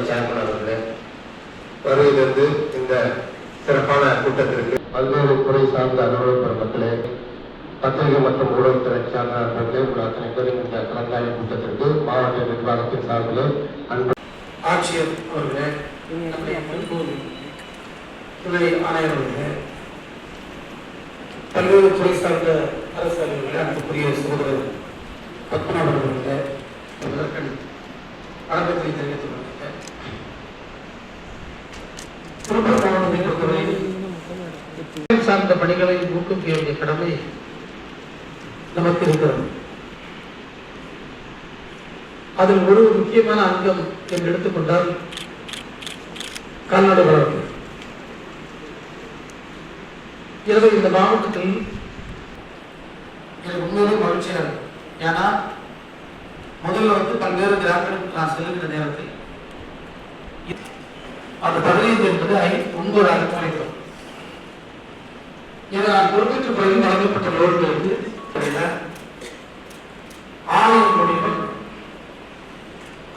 Chairman அவர்களே, வருகிறது இந்த சிறப்பான கூட்டத்திற்கு பல்வேறு துறை சார்ந்த அலுவலக பெருமக்களே, பத்திரிகை மற்றும் ஊடகத்துறை சார்ந்த நண்பர்களே, உங்கள் அத்தனை பேரும் இந்த கலந்தாய்வு கூட்டத்திற்கு மாவட்ட நிர்வாகத்தின் சார்பிலே அன்பு ஆட்சியர் அவர்களே, துணை ஆணையர் அவர்களே, பல்வேறு துறை சார்ந்த அரசு அலுவலர்களே, அன்புக்குரிய சகோதரர் பத்மநாபன் அவர்களே, வணக்கத்தை தெரிவித்துக் கொள்கிறேன். திருப்பூர் மாவட்டத்தை பொறுத்தவரையில் சார்ந்த பணிகளை ஊக்குவிக்க வேண்டிய கடமை நமக்கு இருக்கிறது. அதில் ஒரு முக்கியமான அங்கம் என்று எடுத்துக்கொண்டால் கால்நடை வளர்ப்பு. எனவே இந்த மாவட்டத்தில் எனக்கு உண்மையிலே மகிழ்ச்சியாக இருக்கு. ஏன்னா முதல்ல பல்வேறு கிராமங்களுக்கு நான் செல்லுகிற நேரத்தில் அந்த 15 என்பது 9 குறைக்கும். இதை நான் பொறுப்பேற்ற பிறகு வழங்கப்பட்ட லோன்களுக்கு ஆணையம் முடிவும்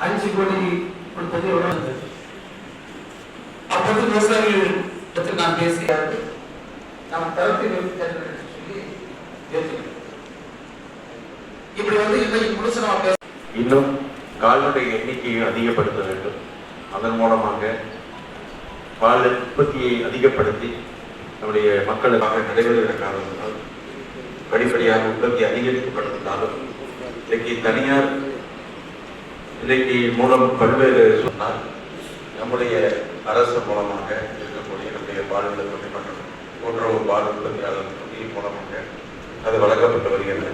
5 கோடி கொடுத்தது எவ்வளவு இருந்தது. அப்போது விவசாயிகள் நான் பேசியாது நாம் தரத்தை சொல்லி யோசிக்கிறேன். இப்படி இன்னைக்கு முடிச்சு நம்ம பேச இன்னும் கால்நடை எண்ணிக்கையை அதிகப்படுத்த வேண்டும். அதன் மூலமாக பால் உற்பத்தியை அதிகப்படுத்தி நம்முடைய மக்களுக்காக நடைபெறுவதற்காக படிப்படியாக உற்பத்தி அதிகரிக்கப்படுவதாலும் இன்றைக்கு தனியார் இன்றைக்கு மூலம் பல்வேறு சொன்னால் நம்முடைய அரசு மூலமாக இருக்கக்கூடிய நம்முடைய பால் உற்பத்தி மற்றும் கூட்டுறவு பால் உற்பத்தியாளர் மூலமாக அது வழங்கப்பட்டு வருகிறது.